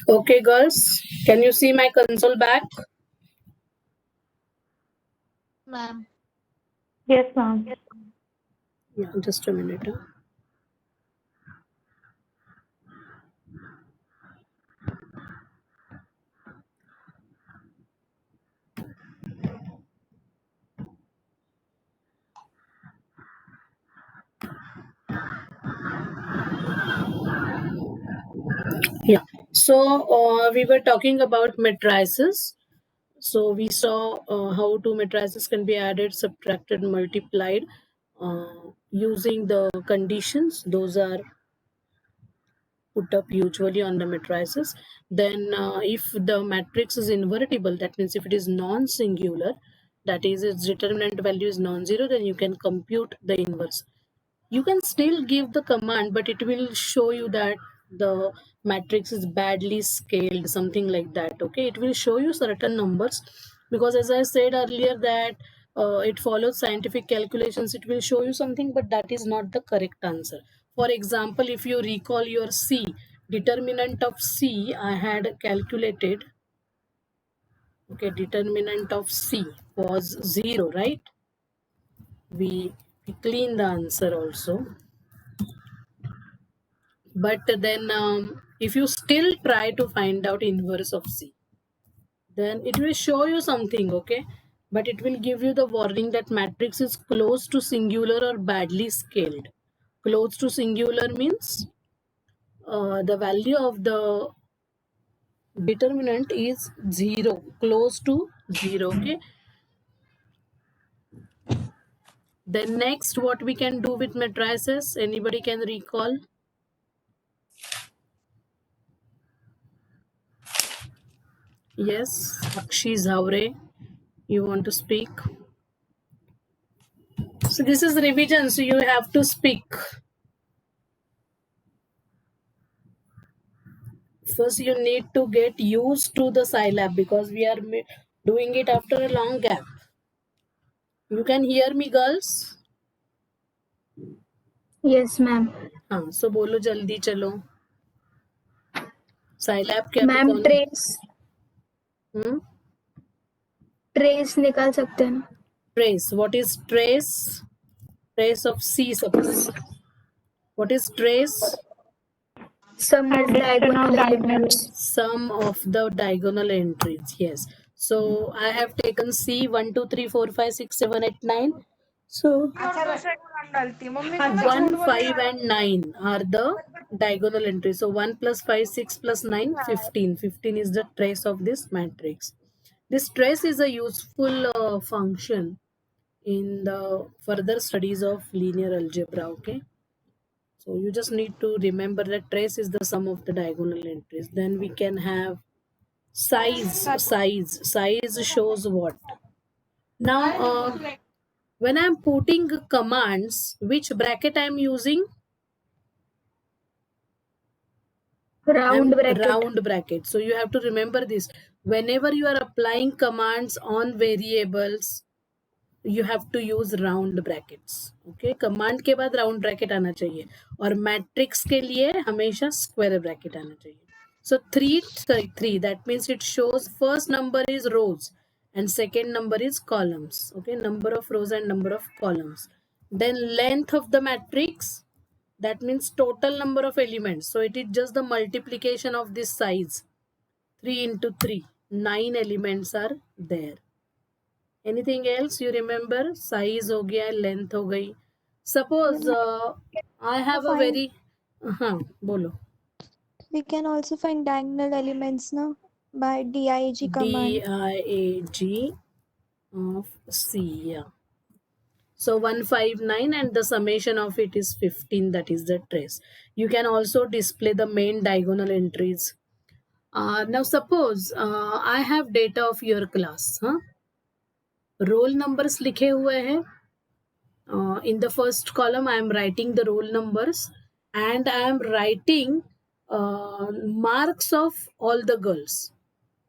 Okay, girls, can you see my console back? Ma'am. Yes, ma'am. Yeah, just a minute. Yeah. So we were talking about matrices. So we saw how two matrices can be added, subtracted, multiplied using the conditions. Those are put up usually on the matrices. Then if the matrix is invertible, that means if it is non-singular, that is its determinant value is non-zero, then you can compute the inverse. You can still give the command, but it will show you that the matrix is badly scaled, something like that. Okay, it will show you certain numbers, because as I said earlier that it follows scientific calculations. It will show you something, but that is not the correct answer. For example, if you recall your C, determinant of C, I had calculated. Okay, determinant of C was 0, right? We clean the answer also. But then if you still try to find out inverse of C, then it will show you something, okay? But it will give you the warning that matrix is close to singular or badly scaled. Close to singular means the value of the determinant is 0, close to 0, okay? Then next, what we can do with matrices, anybody can recall? Yes, Akshi Zavre, you want to speak? So this is revision, so you have to speak. First, you need to get used to the Scilab because we are doing it after a long gap. You can hear me, girls? Yes, ma'am. हाँ, so बोलो जल्दी चलो. Scilab क्या ma'am trace निकाल सकते हैं ना? Trace. What is trace? Trace of C, suppose. What is trace? Sum of diagonal elements. Sum of the diagonal entries. Yes. So I have taken C 1, 2, 3, 4, 5, 6, 7, 8, 9. So 1, 5 and 9 are the diagonal entries. So 1 plus 5, 6 plus 9, 15. 15 is the trace of this matrix. This trace is a useful function in the further studies of linear algebra. Okay. So you just need to remember that trace is the sum of the diagonal entries. Then we can have size. Size shows what? Now, when I'm putting commands, which bracket I'm using? Round bracket. Round bracket. So you have to remember this. Whenever you are applying commands on variables, you have to use round brackets. Okay, command के बाद round bracket आना चाहिए और matrix के लिए हमेशा square bracket आना चाहिए. So 3, that means it shows first number is rows and second number is columns. Okay, number of rows and number of columns. Then length of the matrix, that means total number of elements. So it is just the multiplication of this size. 3 into 3, 9 elements are there. Anything else you remember? Size हो गया, length हो गई. Suppose I have a very बोलो. We can also find diagonal elements now by DIAG command. DIAG of C, yeah. So 159 and the summation of it is 15, that is the trace. You can also display the main diagonal entries. Now suppose I have data of your class. Roll numbers लिखे हुए हैं. In the first column, I am writing the roll numbers and I am writing marks of all the girls.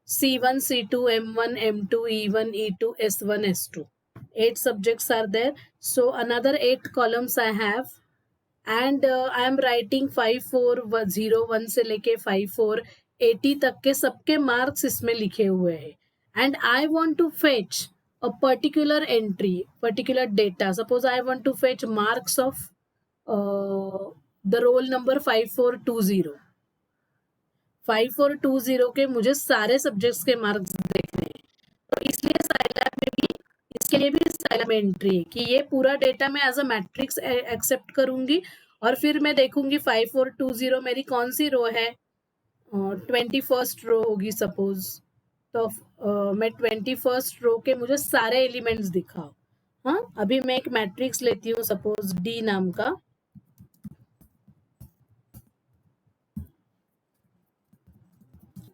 C1, C2, M1, M2, E1, E2, S1, S2. 8 subjects are there. So another 8 columns I have. And I am writing 5401 से लेके 5480 तक के सबके marks इसमें लिखे हुए हैं. And I want to fetch a particular entry, particular data. Suppose I want to fetch marks of the roll number 5420. 5420 के मुझे सारे सब्जेक्ट्स के मार्क्स देखने हैं. तो इसलिए साइलैब में भी इसके लिए भी साइलैब में एंट्री है कि ये पूरा डेटा मैं एज अ मैट्रिक्स एक्सेप्ट करूंगी और फिर मैं देखूंगी 5420 मेरी कौन सी रो है. 21st रो होगी सपोज. तो मैं 21st रो के मुझे सारे एलिमेंट्स दिखाओ. हाँ, अभी मैं एक मैट्रिक्स लेती हूँ सपोज डी नाम का.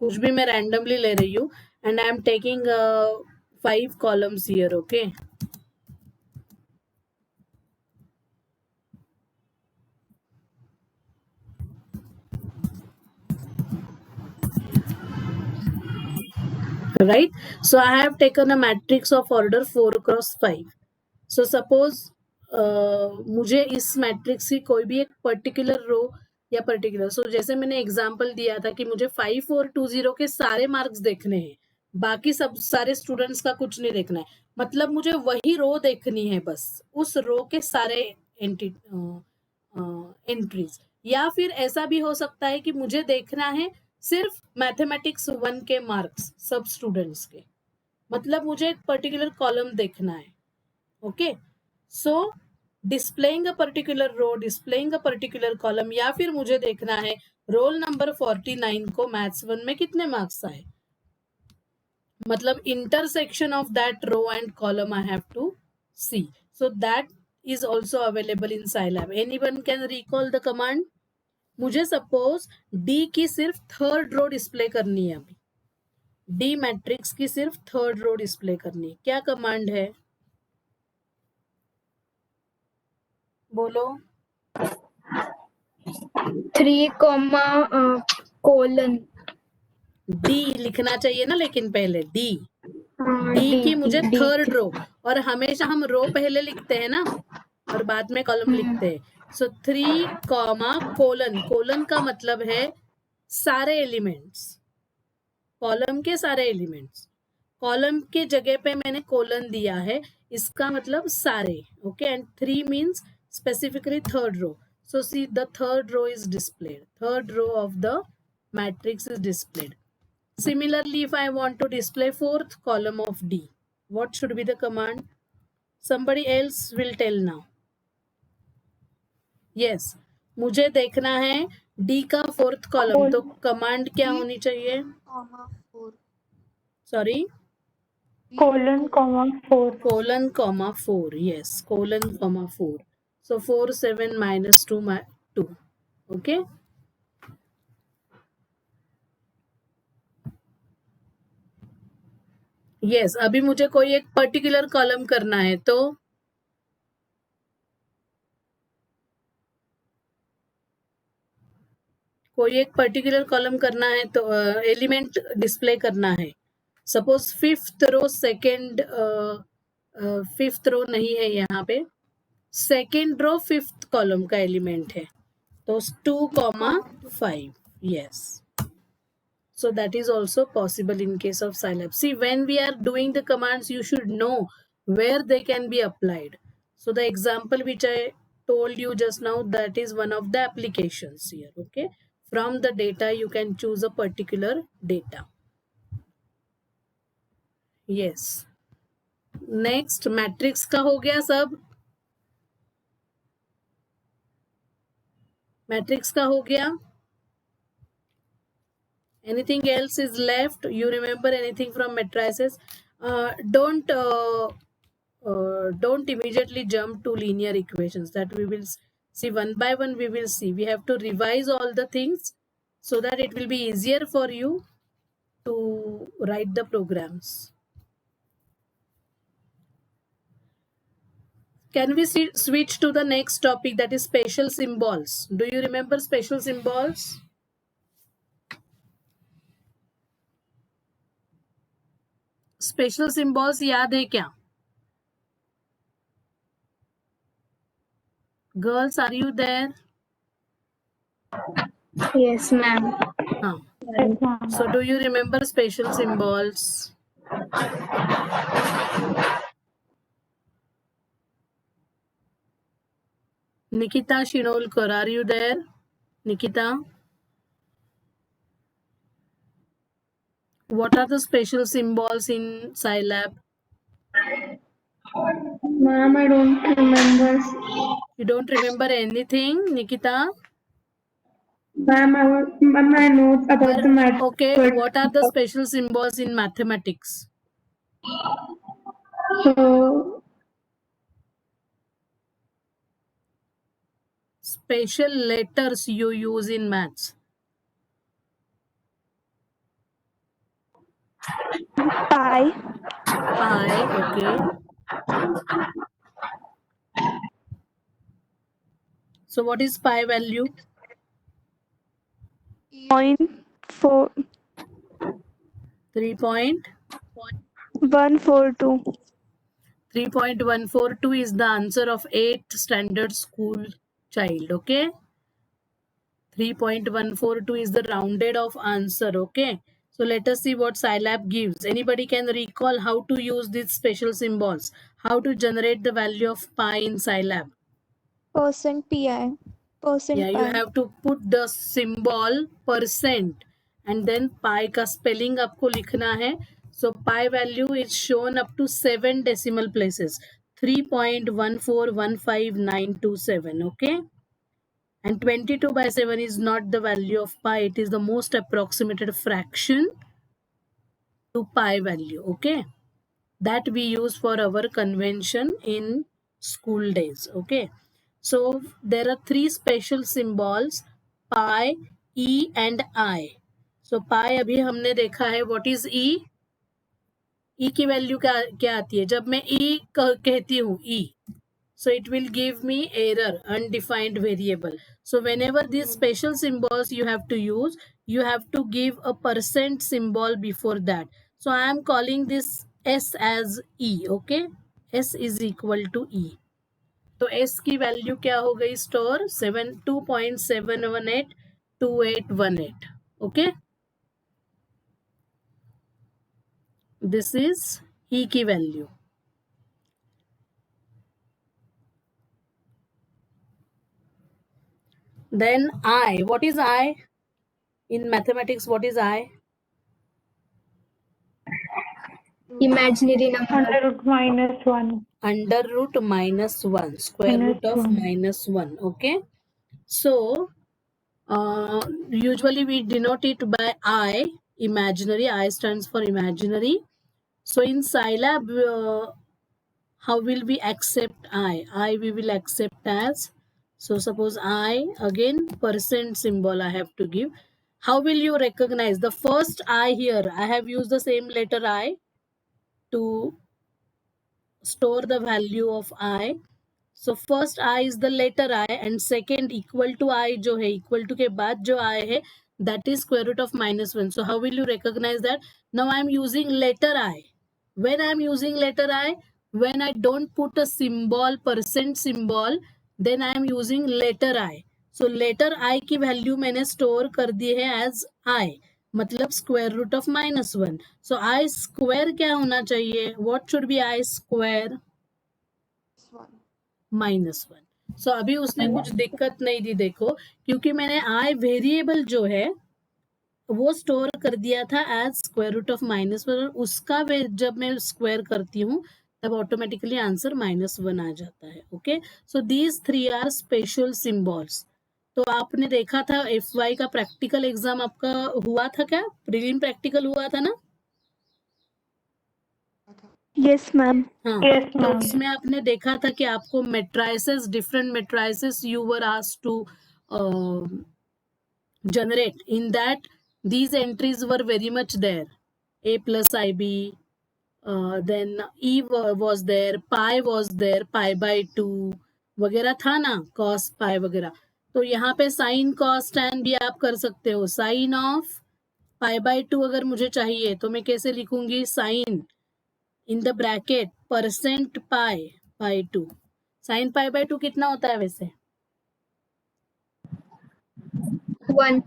कुछ भी मैं रैंडमली ले रही हूँ and I am taking 5 columns here. Okay, right? So I have taken a matrix of order 4 cross 5. So suppose मुझे इस मैट्रिक्स की कोई भी एक पर्टिकुलर रो या पर्टिकुलर, सो जैसे मैंने एग्जांपल दिया था कि मुझे 5420 के सारे मार्क्स देखने हैं, बाकी सब सारे स्टूडेंट्स का कुछ नहीं देखना है. मतलब मुझे वही रो देखनी है, बस उस रो के सारे एंट्रीज. या फिर ऐसा भी हो सकता है कि मुझे देखना है सिर्फ मैथमेटिक्स 1 के मार्क्स सब स्टूडेंट्स के. मतलब मुझे एक पर्टिकुलर कॉलम देखना है. Okay, so displaying a particular row, displaying a particular column, या फिर मुझे देखना है रोल नंबर 49 को मैथ्स 1 में कितने मार्क्स आए. मतलब intersection of that row and column I have to see. So that is also available in Scilab. Anyone can recall the command? मुझे सपोज D की सिर्फ थर्ड रो डिस्प्ले करनी है. अभी D मैट्रिक्स की सिर्फ थर्ड रो डिस्प्ले करनी है. क्या कमांड है, बोलो. 3, कोलन. D लिखना चाहिए ना, लेकिन पहले D हाँ, की मुझे D. थर्ड रो, और हमेशा हम रो पहले लिखते हैं ना और बाद में कॉलम लिखते हैं. सो 3, कोलन. कोलन का मतलब है सारे एलिमेंट्स, कॉलम के सारे एलिमेंट्स. कॉलम के जगह पे मैंने कोलन दिया है, इसका मतलब सारे. Okay, and 3 means specifically third row. So see the third row is displayed, third row of the matrix is displayed. Similarly, if I want to display fourth column of D, what should be the command? Somebody else will tell now. Yes, मुझे देखना है D का fourth column, तो command क्या होनी चाहिए? Sorry, colon comma 4. Colon comma 4. yes, colon comma 4. so 4 7 minus 2 2. okay, yes. अभी मुझे कोई एक पर्टिकुलर कॉलम करना है, तो कोई एक पर्टिकुलर कॉलम करना है, तो एलिमेंट डिस्प्ले करना है. Suppose fifth row, second fifth row नहीं है यहाँ पे, सेकेंड रो फिफ्थ कॉलम का एलिमेंट है, तो 2,5. yes, so that is also possible in case of Scilab. See, when we are doing the commands, you should know where they can be applied. So the example which I told you just now, that is one of the applications here. Okay, from the data you can choose a particular data. yes, next matrix का हो गया सब. matrix का हो गया. anything else is left? You remember anything from matrices? Don't immediately jump to linear equations. That we will see one by one. We will see. We have to revise all the things so that it will be easier for you to write the programs. Can we switch to the next topic, that is special symbols? Do you remember special symbols? Special symbols याद है क्या? Girls, are you there? Yes, ma'am. हाँ. Yes, ma'am. So do you remember special symbols? Nikita Shinolkar, are you there? Nikita? What are the special symbols in Scilab? Ma'am, I don't remember. You don't remember anything, Nikita? Ma'am, I know about the math. Okay, But what are the special symbols in mathematics? so Special letters you use in maths. Pi. Pi, okay. So what is pi value? 0.4 3.142 142. is the answer of 8th standard school child, okay? 3.142 is the rounded off answer, okay? So let us see what Scilab gives. Anybody can recall how to use these special symbols? How to generate the value of pi in Scilab? Percent pi. Percent Yeah, you pi. have to put the symbol percent and then pi का spelling आपको लिखना है. So pi value is shown up to 7 decimal places. 3.1415927, okay? And 22/7 is not the value of pi. It is the most approximated fraction to pi value, okay? That we use for our convention in school days, okay? So there are 3 special symbols, pi, e and I. So pi अभी हमने देखा है. What is e? e की value क्या आती है? जब मैं e कहती हूँ e, so it will give me error, undefined variable. So whenever these special symbols you have to use, you have to give a percent symbol before that. So I am calling this s as e, okay? S is equal to e. तो s की value क्या हो गई store? 2.7182818, okay? This is e की value. Then I, what is I? In mathematics, what is I? imaginary number. Under root minus 1. Under root minus 1, square root of minus 1, okay? So usually we denote it by I, imaginary. I stands for imaginary. So in Scilab, how will we accept I? I we will accept as, so suppose I, again percent symbol I have to give. How will you recognize the first I here? I have used the same letter I to store the value of I. So first I is the letter I and second equal to I जो है, equal to के बाद जो I है, that is square root of minus 1. So how will you recognize that? Now I am using letter I. When I am using letter I, when I don't put a symbol, percent symbol, then I am using letter I. So letter I की value मैंने store कर दी है as I, मतलब square root of minus 1. So I square क्या होना चाहिए? What should be I square? -1. सो अभी उसने कुछ दिक्कत नहीं दी, देखो, क्योंकि मैंने आई वेरिएबल जो है वो स्टोर कर दिया था एज स्क्वायर रूट ऑफ -1, उसका जब मैं स्क्वायर करती हूँ तब ऑटोमेटिकली आंसर -1 आ जाता है, okay? So these 3 are special symbols. तो आपने देखा था FY का प्रैक्टिकल एग्जाम आपका हुआ था क्या? प्रीलिम प्रैक्टिकल हुआ था ना? Yes, ma'am. हाँ. Yes, तो ma'am. उसमें आपने देखा था कि आपको matrices, different matrices you were asked to generate. In that, these entries were very much there. A plus IB, then E was there, pi was there, pi by 2 वगैरह था ना, cos pi वगैरह. तो यहाँ पे साइन cos tan भी आप कर सकते हो. साइन ऑफ pi by 2 अगर मुझे चाहिए तो मैं कैसे लिखूंगी? Sine in the bracket percent pi by 2. Sine pi by 2 कितना होता है वैसे? 1.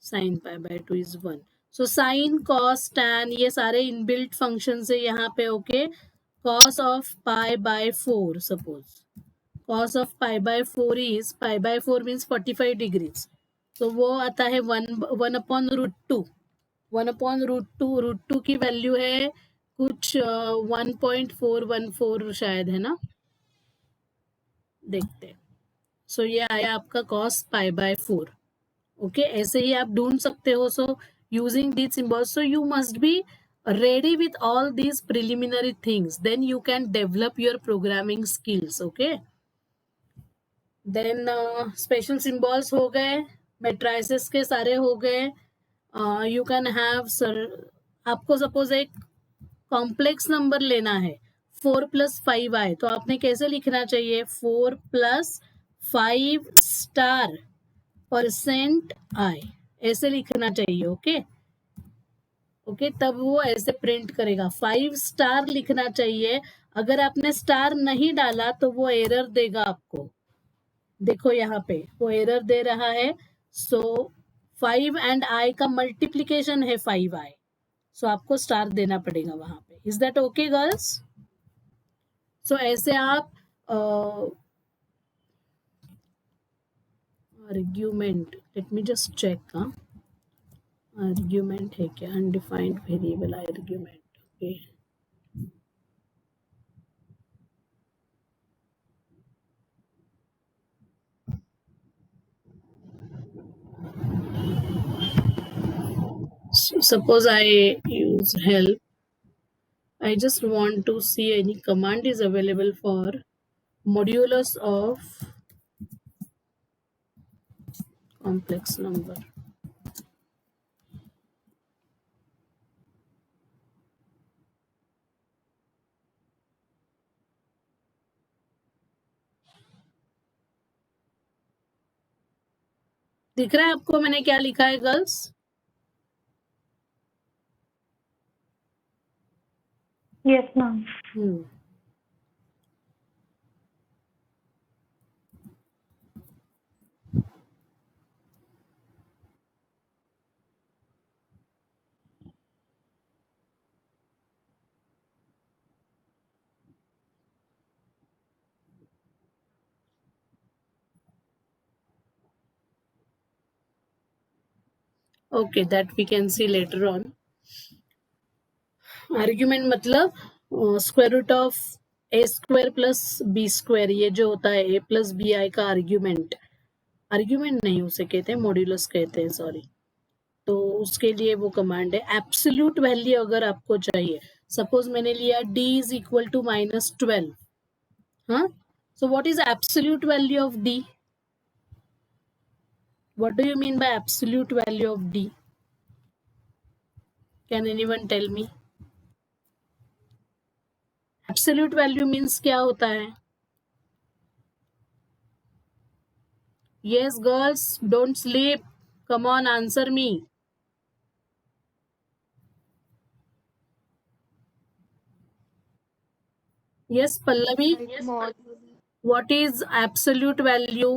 Sine pi by 2 is 1. So sine cos tan ये सारे इनबिल्ट फंक्शन है यहाँ पे. Okay, cos of pi by 4, suppose cos of pi by 4 is, pi by 4 means 45 degrees, तो वो आता है 1 upon root 2. 1 upon root 2, root 2 की वैल्यू है कुछ 1.414 शायद, है ना? देखते हैं. सो ये आया आपका cos pi by 4. ओके, ऐसे ही आप ढूंढ सकते हो. सो using these symbols, so you must be ready with all these preliminary things, then you can develop your programming skills. Okay, then special symbols हो गए, matrices के सारे हो गए. You can have, sir, आपको सपोज एक कॉम्प्लेक्स नंबर लेना है 4 + 5i, तो आपने कैसे लिखना चाहिए? 4 + 5 स्टार % i, ऐसे लिखना चाहिए. ओके ओके, तब वो ऐसे प्रिंट करेगा. 5 स्टार लिखना चाहिए. अगर आपने स्टार नहीं डाला तो वो एरर देगा आपको. देखो यहाँ पे वो एरर दे रहा है. सो 5 एंड i का मल्टीप्लीकेशन है 5i, सो आपको स्टार देना पड़ेगा वहां पे. Is that okay girls? So ऐसे आप argument, let me just check. Argument है क्या? Undefined variable argument. Okay, so suppose I use help. I just want to see any command is available for modulus of complex number. दिख रहा है आपको मैंने क्या लिखा है girls? Yes, ma'am. Okay, that we can see later on. Argument मतलब square root of a² + b², ये जो होता है a + bi का आर्ग्यूमेंट. आर्ग्यूमेंट नहीं उसे कहते हैं, मॉड्यूलस कहते हैं, सॉरी. तो उसके लिए वो कमांड है. एब्सोल्यूट वैल्यू अगर आपको चाहिए, सपोज मैंने लिया d = -12. हाँ, so what is absolute value of d? What do you mean by absolute value of d? Can anyone tell me? Absolute value means क्या होता है? Yes, girls, don't sleep. Come on, answer me. Yes, Pallavi. What is absolute value?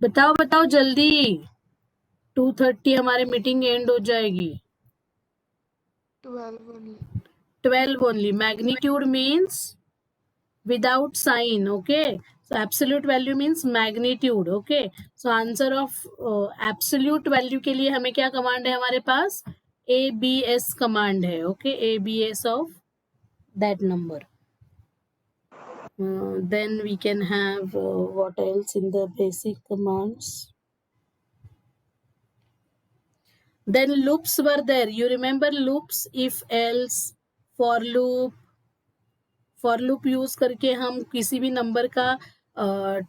बताओ बताओ जल्दी. 2:30 हमारी meeting and हो जाएगी. 12 only. Magnitude means without sign. Okay, so absolute value means magnitude. Okay, so answer of absolute value के लिए हमें क्या कमांड है हमारे पास? abs कमांड है. Okay, abs of that number. Then we can have what else in the basic commands? Then loops were there. You remember loops? If else, for loop. For loop use करके हम किसी भी number का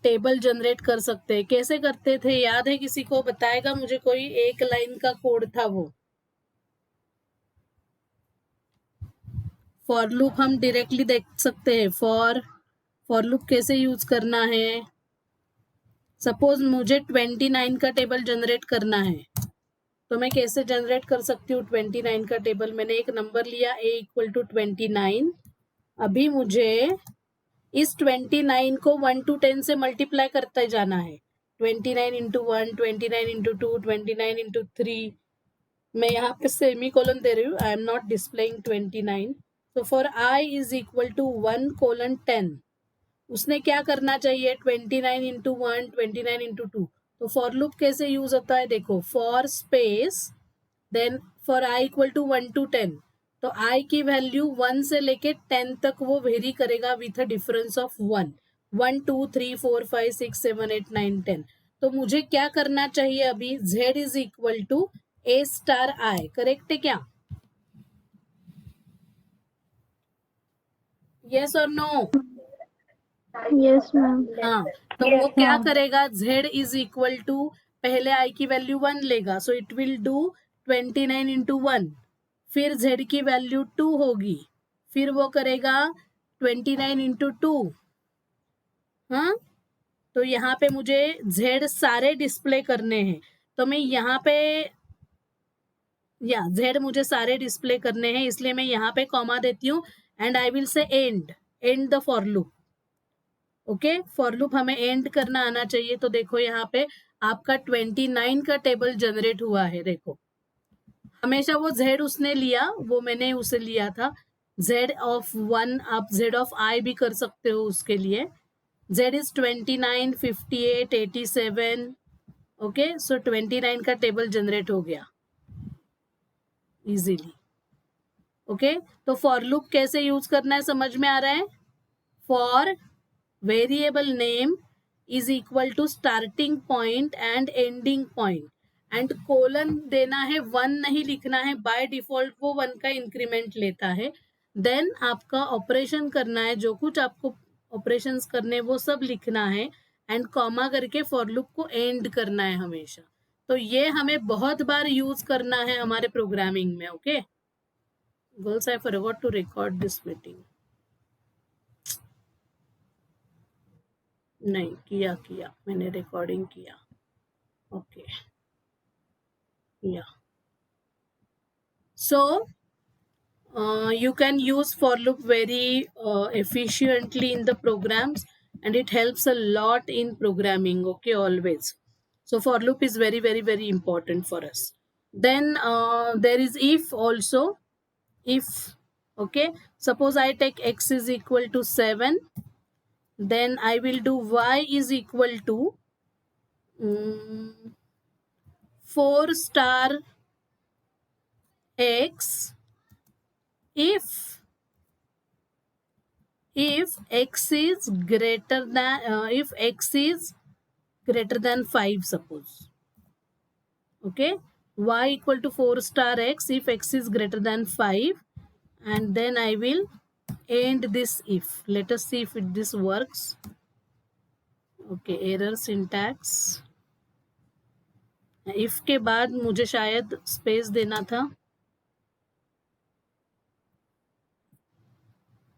table generate कर सकते हैं. कैसे करते थे याद है किसी को? बताएगा मुझे कोई? एक लाइन का कोड था वो. फॉर लूप हम डायरेक्टली देख सकते हैं. फॉर लूप कैसे यूज करना है? सपोज मुझे 29 का टेबल जनरेट करना है, तो मैं कैसे जनरेट कर सकती हूँ 29 का टेबल? मैंने एक नंबर लिया a इक्वल टू 29। अभी मुझे इस 29 को 1 to 10 से मल्टीप्लाई करते जाना है। 29 इंटू 1, 29 इंटू 2, 29 इंटू 3। मैं यहाँ पे सेमी कोलन दे रही हूँ, आई एम नॉट डिस्प्लेइंग 29। तो for i is equal to 1:10, उसने क्या करना चाहिए? 29 इंटू 1, 29 इंटू 2। तो फॉर लूप कैसे यूज होता है? देखो, for space then for i equal to 1 to 10, तो i की वैल्यू 1 से लेके 10 तक वो वेरी करेगा विथ अ डिफरेंस ऑफ 1, 1 2 3 4 5 6 7 8 9 10। तो मुझे क्या करना चाहिए अभी? z is equal to a star i, correct है क्या? यस और नो? Yes, ma'am. हाँ, तो Yes, वो क्या ma'am. करेगा? z इज इक्वल टू, पहले i की वैल्यू 1 लेगा, so it will do 29 into 1, फिर z की वैल्यू 2 होगी, फिर वो करेगा 29 इंटू 2। हाँ, तो यहाँ पे मुझे z सारे डिस्प्ले करने हैं, तो मैं यहाँ पे या z मुझे सारे डिस्प्ले करने हैं, इसलिए मैं यहाँ पे कॉमा देती हूँ and I will say and the for loop. Okay, for loop हमें एंड करना आना चाहिए। तो देखो यहाँ पे आपका 29 का टेबल जनरेट हुआ है। देखो, हमेशा वो z उसने लिया, वो मैंने उसे लिया था। z ऑफ 1 आप z ऑफ i भी कर सकते हो उसके लिए। z is 29, 58, 87। ओके, सो 29 का टेबल जनरेट हो गया इजीली। ओके, तो फॉर लूप कैसे यूज करना है समझ में आ रहा है? For variable name is equal to starting point and ending point, and colon देना है, 1 नहीं लिखना है, बाय डिफॉल्ट वो 1 का इंक्रीमेंट लेता है। देन आपका ऑपरेशन करना है, जो कुछ आपको ऑपरेशंस करने वो सब लिखना है, एंड कॉमा करके फॉर लूप को एंड करना है हमेशा। तो ये हमें बहुत बार यूज करना है हमारे प्रोग्रामिंग में। Okay girls, I forgot to record this meeting. नहीं किया मैंने रिकॉर्डिंग किया। ओके या सो you can use for loop very efficiently in the programs, and it helps a lot in programming. Okay, always. So for loop is very very important for us. Then there is if also. If, okay, suppose I take x is equal to 7, then I will do y is equal to 4 star x if x is greater than if x is greater than 5, suppose. Okay, y equal to 4 star x if x is greater than 5, and then I will end this if. Let us see if this works. Okay, error syntax. if के बाद मुझे शायद space देना था।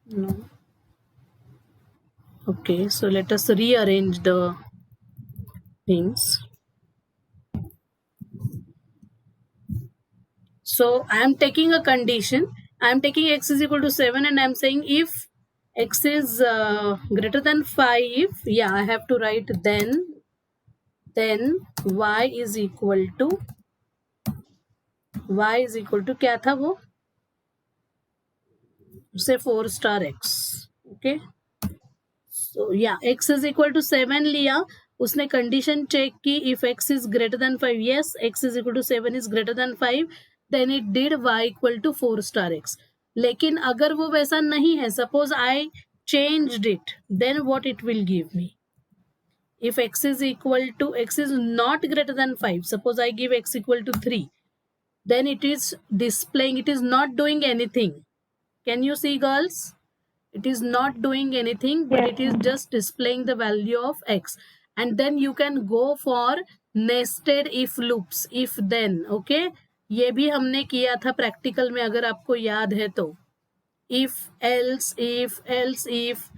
No. Okay, so let us rearrange the things. So I am taking a condition. I am taking x is equal to 7, and I am saying if x is greater than 5, yeah, I have to write then y is equal to क्या था वो? से 4 star x. Okay. So yeah, x is equal to 7 लिया, उसने condition check की, if x is greater than 5, yes, x is equal to 7 is greater than 5, then it did y equal to 4 star x. लेकिन अगर वो वैसा नहीं है, suppose I changed it, then what it will give me? If x is not greater than 5, suppose I give x equal to 3, then it is displaying, it is not doing anything. Can you see, girls? It is not doing anything, but it is just displaying the value of x. And then you can go for nested if loops, if then. Okay, ये भी हमने किया था practical में, अगर आपको याद है तो। if else if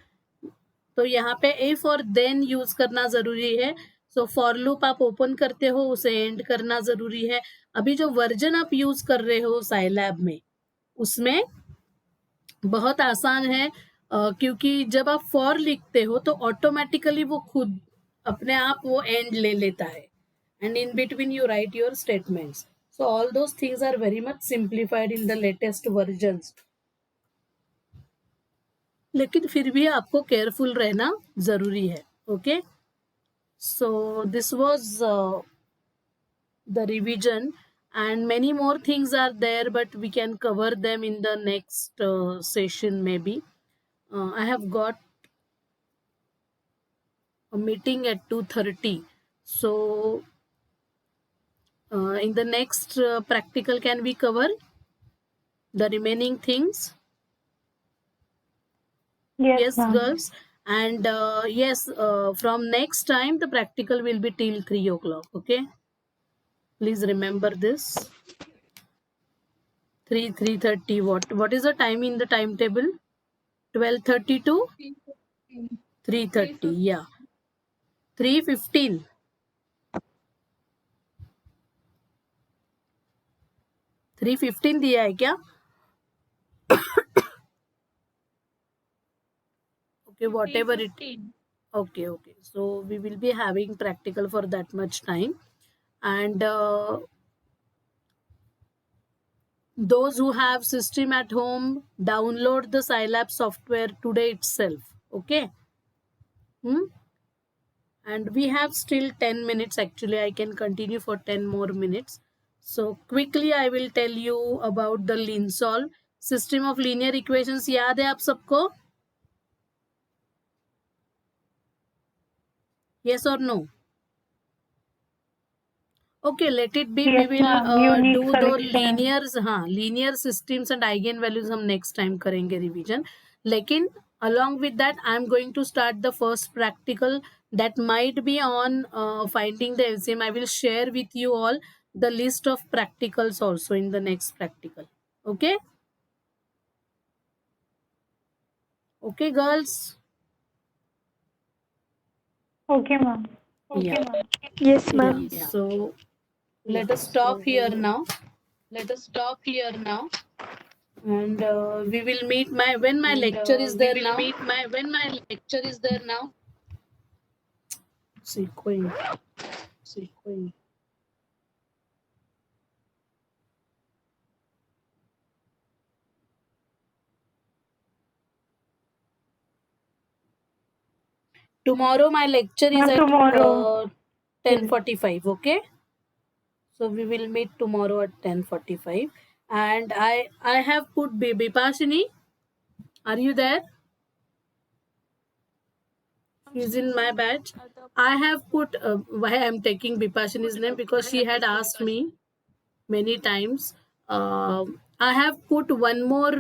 तो यहाँ पे if और then यूज करना जरूरी है। सो फॉर लूप आप ओपन करते हो, उसे एंड करना जरूरी है. अभी जो वर्जन आप यूज कर रहे हो साइलैब में, उसमें बहुत आसान है, क्योंकि जब आप फॉर लिखते हो तो ऑटोमेटिकली वो खुद अपने आप वो एंड ले लेता है, and in between you right your statements. So all those things are very much simplified in the latest versions. लेकिन फिर भी आपको केयरफुल रहना जरूरी है. Okay, so this was the revision, and many more things are there, but we can cover them in the next session maybe. I have got a meeting at 2:30, so in the next practical, can we cover the remaining things? Yes, ma'am. girls. And yes, from next time the practical will be till 3 o'clock. Okay, please remember this. 3:30. What is the time in the timetable? 12:30 to 3:30. Yeah, 3:15. 3:15 दिया है क्या? Okay, whatever it. Okay. So we will be having practical for that much time, and those who have system at home, download the Scilab software today itself. Okay. And we have still 10 minutes. Actually, I can continue for 10 more minutes. So quickly I will tell you about the LinSol system of linear equations. याद है आप सबको? Yes or no? Okay, let it be. Yes, We will ma'am. Unique do the selection. linear systems and eigen values हम next time करेंगे revision. लेकिन along with that, I am going to start the first practical that might be on finding the LCM. I will share with you all the list of practicals also in the next practical. Okay? Okay, girls? Okay, ma'am. Yeah. Yes, ma'am. Yeah. So let us stop here now. And we will meet when my lecture is there now. Sequin. Tomorrow my lecture is at Tomorrow. 10:45. Okay, so we will meet tomorrow at 10:45. And I have put Bipashini. Are you there? She's in my batch. I have put why I'm taking Bipashini's name, because she had asked me many times. I have put one more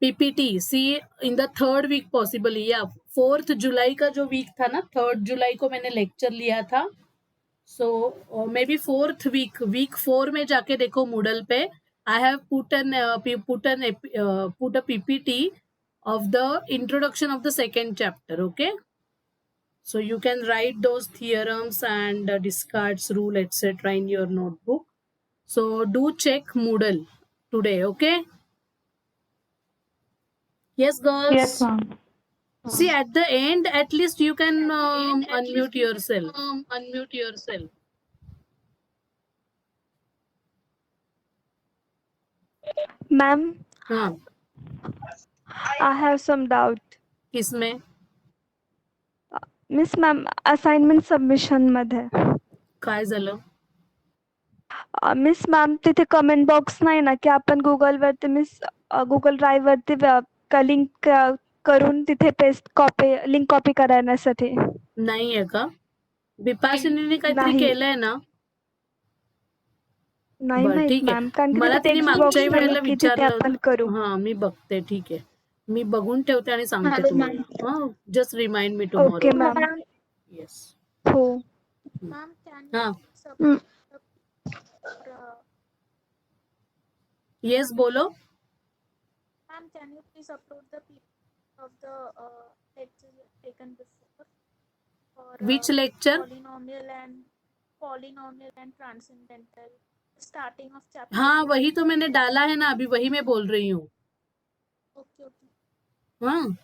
PPT. See, in the third week possibly. Yeah, 4th July का जो week था ना, 3rd July को मैंने lecture लिया था. So maybe 4th week 4 में जाके देखो Moodle पे. I have put a PPT of the introduction of the second chapter. Okay, so you can write those theorems and discards rule etc. in your notebook. So do check Moodle today. Okay. Yes, girls. Yes, ma'am. See, at the end, at least you can unmute yourself. Ma'am, हाँ, I have some doubt. किसमें? Miss ma'am assignment submission मध्ये काय झालं? Miss ma'am तिथे comment box नाही ना की आपण गुगल वरती गुगल ड्राईव्ह वरती लिंक करून तिथे पेस्ट लिंक कॉपी करण्यासाठी नाही आहे का? बिपाशिनीने काहीतरी नाही. केलंय ना? नाही बरं, माहित ठीक आहे. मॅम कारण की मला तिथे तिने टेक्स्ट मागच्याही बॉक्स वेळेला नाही की तिथे विचारलं. आपण करू. हा, मी बघते. ठीक आहे, मी बघून ठेवते आणि सांगते तुम्हाला. हा, just remind me tomorrow. Okay ma'am. Yes. हो. हा, येस बोलो. Ma'am, can you please upload the PDF of the lecture taken before? और Which lecture? polynomial and transcendental, starting of chapter हाँ 2. वही तो मैंने डाला है ना, अभी वही मैं बोल रही हूँ. Okay okay. हाँ